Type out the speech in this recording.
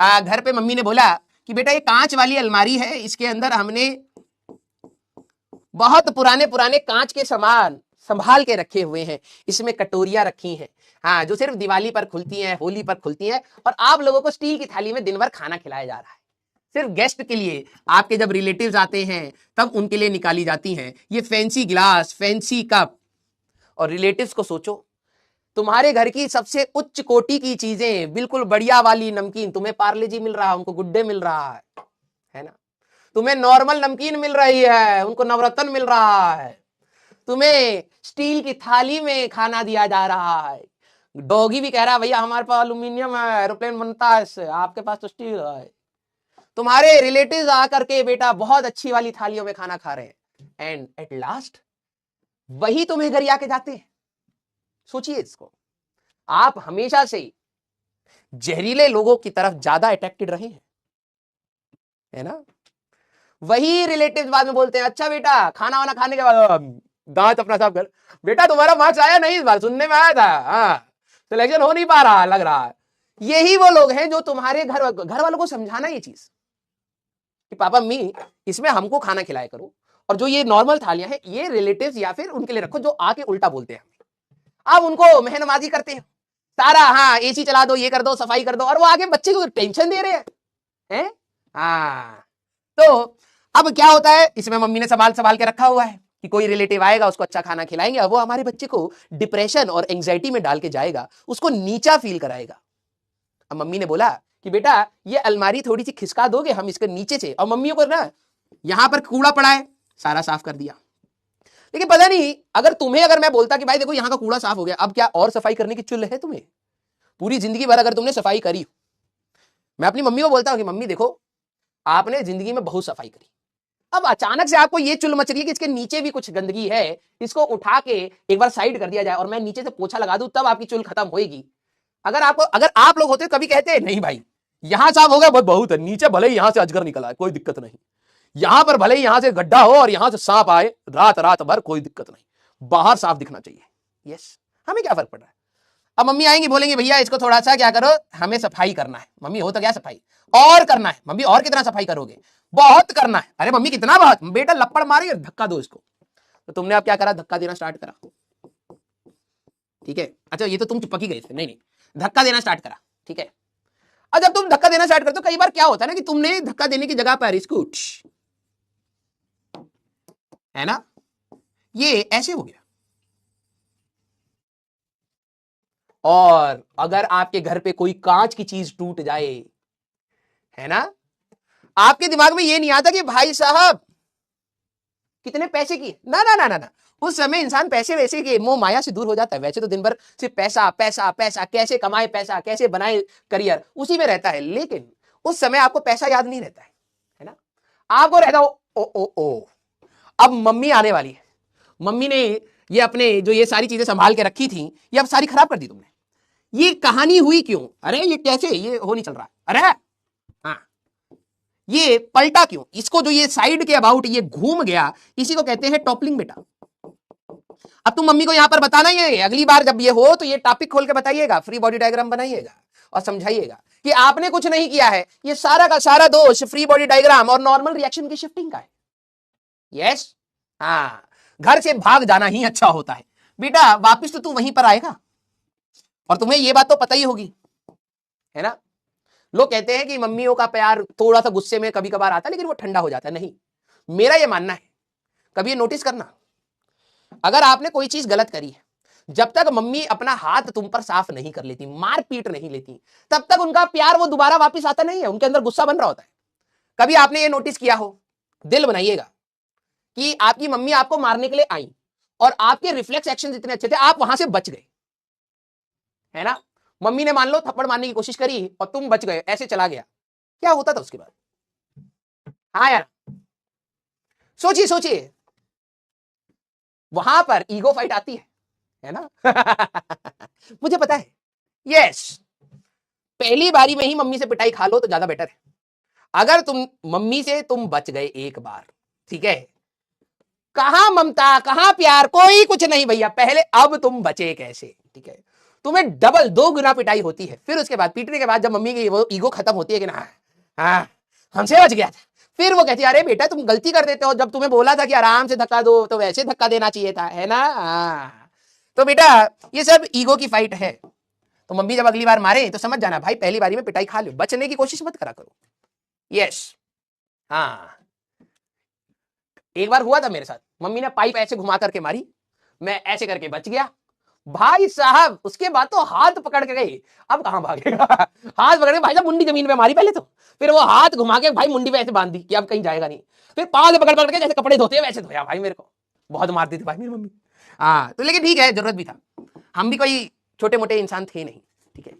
घर पे मम्मी ने बोला कि बेटा ये कांच वाली अलमारी है, इसके अंदर हमने बहुत पुराने पुराने कांच के सामान संभाल के रखे हुए हैं, इसमें कटोरियां रखी हैं, हाँ, जो सिर्फ दिवाली पर खुलती हैं, होली पर खुलती हैं, और आप लोगों को स्टील की थाली में दिन भर खाना खिलाया जा रहा है। सिर्फ गेस्ट के लिए, आपके जब रिलेटिव्स आते हैं तब उनके लिए निकाली जाती हैं ये फैंसी गिलास, फैंसी कप। और रिलेटिव्स को सोचो, तुम्हारे घर की सबसे उच्च कोटि की चीजें, बिल्कुल बढ़िया वाली नमकीन, तुम्हें पार्ले जी मिल रहा है, उनको गुड डे मिल रहा है ना, तुम्हें नॉर्मल नमकीन मिल रही है, उनको नवरत्न मिल रहा है, तुम्हें स्टील की थाली में खाना दिया जा रहा है, डॉगी भी कह रहा है भैया हमारे पास एल्यूमिनियम है, एरोप्लेन बनता है इससे, आपके पास तो स्टील है। तुम्हारे रिलेटिव्स आकर के बेटा बहुत अच्छी वाली थालियों में खाना खा रहे हैं, एंड एट लास्ट वही तुम्हें घर आके जाते हैं। सोचिए इसको, आप हमेशा से जहरीले लोगों की तरफ ज्यादा अट्रैक्टेड रहे हैं, है ना। वही रिलेटिव्स बाद में बोलते हैं अच्छा बेटा खाना वाना खाने के बाद दांत अपना साफ कर, बेटा तुम्हारा मार्क्स आया नहीं इस बार, सुनने में आया था, हाँ सिलेक्शन हो नहीं पा रहा लग रहा है। यही वो लोग हैं जो तुम्हारे घर वालों को समझाना ये चीज कि पापा मम्मी इसमें हमको खाना खिलाया करो, और जो ये नॉर्मल थालियां हैं ये रिलेटिव्स या फिर उनके लिए रखो जो आके उल्टा बोलते हैं। आप उनको मेहनमाजी करते हैं सारा, हाँ एसी चला दो, ये कर दो, सफाई कर दो, और वो आगे बच्चे को टेंशन दे रहे हैं। हाँ तो अब क्या होता है, इसमें मम्मी ने संभाल संभाल के रखा हुआ है कि कोई रिलेटिव आएगा उसको अच्छा खाना खिलाएंगे, और वो हमारे बच्चे को डिप्रेशन और एंजाइटी में डाल के जाएगा, उसको नीचा फील कराएगा। अब मम्मी ने बोला कि बेटा ये अलमारी थोड़ी सी खिसका दोगे हम इसके नीचे से, और मम्मियों को ना यहां पर कूड़ा पड़ा है सारा साफ कर दिया। लेकिन पता नहीं अगर मैं बोलता कि भाई देखो यहां का कूड़ा साफ हो गया, अब क्या और सफाई करने की चुल है तुम्हें? पूरी जिंदगी भर अगर तुमने सफाई करी, मैं अपनी मम्मी को बोलता हूं कि मम्मी देखो आपने जिंदगी में बहुत सफाई करी, अब अचानक से आपको ये चुल मच रही है कि इसके नीचे भी कुछ गंदगी है, इसको उठा के एक बार साइड कर दिया जाए और मैं नीचे से पोछा लगा दूं, तब आपकी चुल खत्म होगी। अगर आप लोग होते कभी कहते नहीं भाई यहां साफ हो गया बहुत है, नीचे भले ही यहां से अजगर निकला है कोई दिक्कत नहीं, यहां पर भले ही यहां से गड्ढा हो और यहां से सांप आए रात भर कोई दिक्कत नहीं, बाहर साफ दिखना चाहिए। यस, हमें क्या फर्क पड़ रहा है। अब मम्मी आएंगी बोलेंगे भैया इसको थोड़ा सा क्या करो, हमें सफाई करना है। मम्मी हो तो क्या सफाई और करना है। मम्मी और कितना सफाई करोगे? बहुत करना है। अरे मम्मी कितना बहुत? बेटा लपड़ मारी धक्का दो इसको। तो तुमने अब क्या करा, धक्का देना स्टार्ट करा, ठीक है। अच्छा ये तो तुम चिपक ही गए थे, नहीं धक्का देना स्टार्ट करा, ठीक है। अब जब तुम धक्का देना स्टार्ट करते हो कई बार क्या होता है ना कि तुमने धक्का देने की जगह पर इसको है ना, ये ऐसे हो गया। और अगर आपके घर पे कोई कांच की चीज टूट जाए, है ना, आपके दिमाग में ये नहीं आता कि भाई साहब कितने पैसे की, ना ना ना ना ना, उस समय इंसान पैसे वैसे के मोह माया से दूर हो जाता है। वैसे तो दिन भर सिर्फ पैसा पैसा पैसा, कैसे कमाए पैसा, कैसे बनाए करियर, उसी में रहता है। लेकिन उस समय आपको पैसा याद नहीं रहता है ना, आपको रहता हो ओ ओ ओ अब मम्मी आने वाली है, मम्मी ने ये अपने जो ये सारी चीजें संभाल के रखी थी ये अब सारी खराब कर दी तुमने। ये कहानी हुई क्यों? अरे ये कैसे, ये हो नहीं चल रहा, अरे हाँ ये पलटा क्यों, इसको जो ये साइड के अबाउट ये घूम गया, इसी को कहते हैं टॉपलिंग बेटा। अब तुम मम्मी को यहां पर बताना, ये अगली बार जब ये हो तो ये टॉपिक खोल के बताइएगा, फ्री बॉडी डायग्राम बनाइएगा और समझाइएगा कि आपने कुछ नहीं किया है, ये सारा का सारा दोष फ्री बॉडी डायग्राम और नॉर्मल रिएक्शन की शिफ्टिंग का है। यस, हाँ, घर से भाग जाना ही अच्छा होता है बेटा, वापिस तो तू वहीं पर आएगा। और तुम्हें ये बात तो पता ही होगी, है ना। लोग कहते हैं कि मम्मियों का प्यार थोड़ा सा गुस्से में कभी कभार आता है लेकिन वो ठंडा हो जाता है। नहीं, मेरा ये मानना है, कभी ये नोटिस करना, अगर आपने कोई चीज गलत करी है, जब तक मम्मी अपना हाथ तुम पर साफ नहीं कर लेती, मार पीट नहीं लेती, तब तक उनका प्यार वो दोबारा वापिस आता नहीं है, उनके अंदर गुस्सा बन रहा होता है। कभी आपने ये नोटिस किया हो, दिल बनाइएगा कि आपकी मम्मी आपको मारने के लिए आई और आपके रिफ्लेक्स एक्शन इतने अच्छे थे, आप वहां से बच गए, है ना। मम्मी ने मान लो थप्पड़ मारने की कोशिश करी और तुम बच गए, ऐसे चला गया, क्या होता था उसके बाद? हाँ यार, सोचिए सोचिए, वहां पर ईगो फाइट आती है ना। मुझे पता है, यस, पहली बारी में ही मम्मी से पिटाई खा लो तो ज्यादा बेटर है। अगर तुम मम्मी से तुम बच गए एक बार, ठीक है, कहां ममता कहां प्यार, कोई कुछ नहीं भैया, पहले अब तुम बचे कैसे, ठीक है। तुम्हें डबल 2 गुना पिटाई होती है। फिर उसके बाद पीटने के बाद जब मम्मी की वो ईगो खत्म होती है कि ना हाँ हमसे बच गया था, फिर वो कहती है अरे बेटा तुम गलती कर देते हो, जब तुम्हें बोला था कि आराम से धक्का दो तो वैसे धक्का देना चाहिए था, है ना। तो बेटा ये सब ईगो की फाइट है। तो मम्मी जब अगली बार मारे तो समझ जाना भाई पहली बारी में पिटाई खा लो, बचने की कोशिश मत करा करो। यस हाँ, एक बार हुआ था मेरे साथ, मम्मी ने पाइप ऐसे घुमा करके मारी, मैं ऐसे करके बच गया भाई साहब। उसके बाद तो हाथ पकड़ के गई, अब कहां भागेगा हाथ पकड़ के भाई साहब मुंडी जमीन पे मारी पहले तो, फिर वो हाथ घुमा के भाई मुंडी पे ऐसे बांध दी कि अब कहीं जाएगा नहीं, फिर पांव से पकड़ पकड़ के जैसे कपड़े धोते हैं वैसे धोया भाई मेरे को, बहुत मारती थी भाई मेरी मम्मी। हाँ तो लेकिन ठीक है, जरूरत भी था, हम भी कोई छोटे मोटे इंसान थे नहीं, ठीक है।